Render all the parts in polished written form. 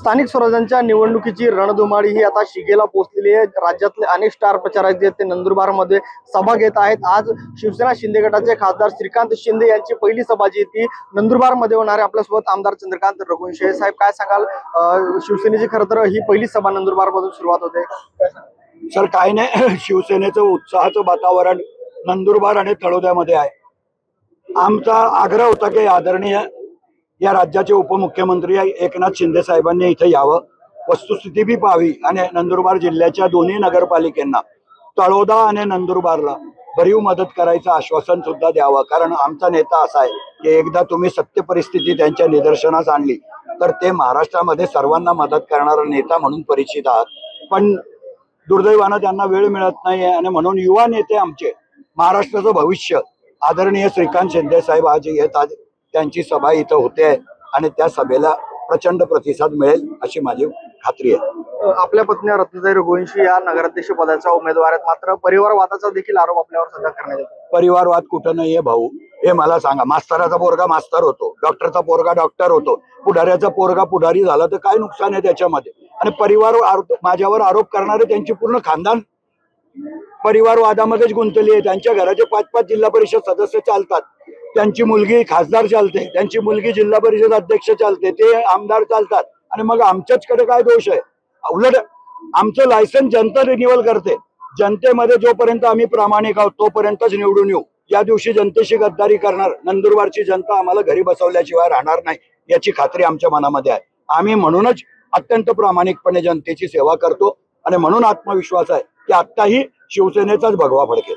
स्थानिक स्वराज्यांच्या निवडणुकीची रणधुमाळी ही आता शिगेला पोहोचलेली आहे। राज्यातले अनेक स्टार प्रचारक जे ते नंदुरबारमध्ये सभा घेत आहेत। आज शिवसेना शिंदे गटाचे खासदार श्रीकांत शिंदे यांची पहिली सभा जी ती नंदुरबारमध्ये होणार आहे। आपल्यासोबत आमदार चंद्रकांत रघुवंशी साहेब, काय सांगाल? शिवसेनेची खरं तर ही पहिली सभा नंदुरबारमधून सुरुवात होते। सर काय नाही, शिवसेनेचं उत्साहाचं वातावरण नंदुरबार आणि तळोद्यामध्ये आहे। आमचा आग्रह होता की आदरणीय या राज्याचे उपमुख्यमंत्री एकनाथ शिंदे साहेबांनी इथे यावं, वस्तुस्थिती बी पाहावी आणि नंदुरबार जिल्ह्याच्या दोन्ही नगरपालिकांना तळोदा आणि नंदुरबारला भरीव मदत करायचं आश्वासन सुद्धा द्यावं। कारण आमचा नेता असा आहे की एकदा तुम्ही सत्य परिस्थिती त्यांच्या निदर्शनास आणली तर ते महाराष्ट्रामध्ये सर्वांना मदत करणारा नेता म्हणून परिचित आहात। पण दुर्दैवानं त्यांना वेळ मिळत नाही आणि म्हणून युवा नेते आमचे महाराष्ट्राचं भविष्य आदरणीय श्रीकांत शिंदे साहेब आज येत आहेत। त्यांची सभा इथं होते आणि त्या सभेला प्रचंड प्रतिसाद मिळेल अशी माझी खात्री आहे। आपल्या पत्नी रत्नाताई रघुवंशी या नगराध्यक्ष पदाच्या उमेदवार आहेत, मात्र परिवारवादाचा देखील आरोप आपल्यावर सध्या करण्यात येतो। परिवारवाद कुठं नाहीये भाऊ, हे मला सांगा। मास्तराचा पोरगा मास्तर होतो, डॉक्टरचा पोरगा डॉक्टर होतो, पुढाऱ्याचा पोरगा पुढारी झाला तर काय नुकसान आहे त्याच्यामध्ये? आणि परिवार माझ्यावर आरोप करणारे त्यांची पूर्ण खानदान परिवारवादामध्येच गुंतली आहे। त्यांच्या घराचे 5-5 जिल्हा परिषद सदस्य चालतात, त्यांची मुलगी खासदार चालते, त्यांची मुलगी जिल्हा परिषद अध्यक्ष चालते, ते आमदार चालतात आणि मग आमच्याचकडे काय दोष आहे? उलट आमचं लायसन्स जनता रिन्युअल करते। जनतेमध्ये जोपर्यंत आम्ही प्रामाणिक आहोत तोपर्यंतच निवडून येऊ। या दिवशी जनतेशी गद्दारी करणार नंदुरबारची जनता आम्हाला घरी बसवल्याशिवाय राहणार नाही याची खात्री आमच्या मनामध्ये आहे। आम्ही म्हणूनच अत्यंत प्रामाणिकपणे जनतेची सेवा करतो आणि म्हणून आत्मविश्वास आहे की आत्ताही शिवसेनेचाच भगवा फडकेल।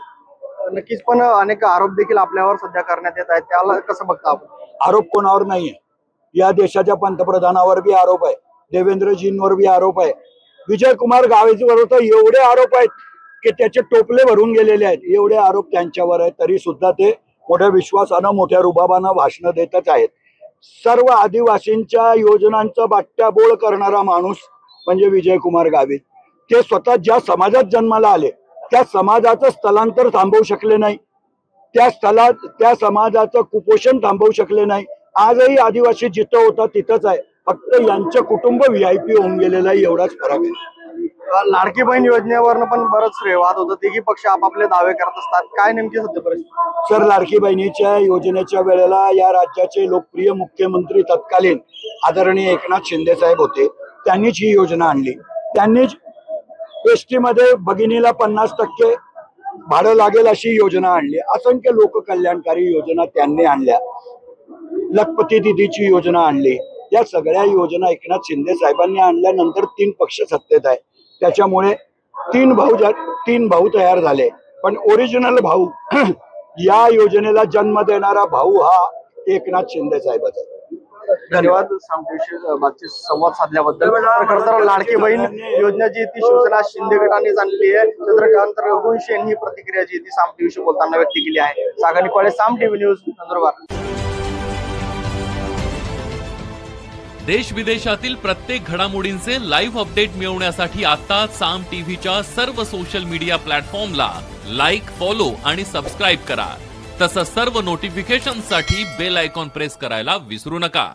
नक्कीच, पण अनेक आरोप देखील आपल्यावर सध्या करण्यात येत आहेत, त्याला कसं बघता आपण? आरोप कोणावर नाहीये, या देशाच्या पंतप्रधानावर बी आरोप आहे, देवेंद्रजींवर बी आरोप आहे, विजय कुमार गावितवर तर एवढे आरोप आहेत की त्याचे टोपले भरून गेलेले आहेत। एवढे आरोप त्यांच्यावर आहेत तरी सुद्धा ते मोठ्या विश्वासानं मोठ्या रुबाबानं भाषणं देतच आहेत। सर्व आदिवासींच्या योजनांचा बाट्याबोळ करणारा माणूस म्हणजे विजय कुमार गावित। ते स्वतः ज्या समाजात जन्माला आले त्या समाजाचं स्थलांतर थांबवू शकले नाही, त्या समाजाचं कुपोषण थांबवू शकले नाही। आजही आदिवासी जिथं होता तिथंच आहे, फक्त यांचं कुटुंब VIP होऊन गेलेलं आहे, एवढाच फरक आहे। लाडकी बहीण योजनेवरनं पण बरंच वाद होतं, तिघी पक्ष आपापले दावे करत असतात, काय नेमकी सत्य परिस्थिती? सर, लाडकी बहिणीच्या योजनेच्या वेळेला या राज्याचे लोकप्रिय मुख्यमंत्री तत्कालीन आदरणीय एकनाथ शिंदे साहेब होते, त्यांनीच ही योजना आणली। त्यांनीच एसटी मध्ये भगिनीला 50% भाडं लागेल अशी योजना आणली। असंख्य लोककल्याणकारी योजना त्यांनी आणल्या, लखपती दिदीची योजना आणली। या सगळ्या योजना एकनाथ शिंदे साहेबांनी आणल्यानंतर 3 पक्ष सत्तेत आहे, त्याच्यामुळे 3 भाऊ तयार झाले। पण ओरिजिनल भाऊ या योजनेला जन्म देणारा भाऊ हा एकनाथ शिंदे साहेबाचा आहे। धन्यवाद बातचीत संवाद साधल्याबद्दल। खरं तर लाडकी बहीण योजना जी ती शिवसेना शिंदे गटाने आणलेली आहे। चंद्रकांत रघुवंशी यांनी प्रतिक्रिया जी ती साम टीव्हीशी बोलताना व्यक्त केली आहे। सागर निकोळे, साम टीव्ही न्यूज, नंदुरबार। देश विदेशातील प्रत्येक घडामोडींचे लाईव्ह अपडेट मिळवण्यासाठी आता साम टीव्हीच्या सर्व सोशल मीडिया प्लॅटफॉर्मला लाईक, फॉलो आणि सबस्क्राईब करा। तसंच सर्व नोटिफिकेशनसाठी बेल आयकॉन प्रेस करायला विसरू नका।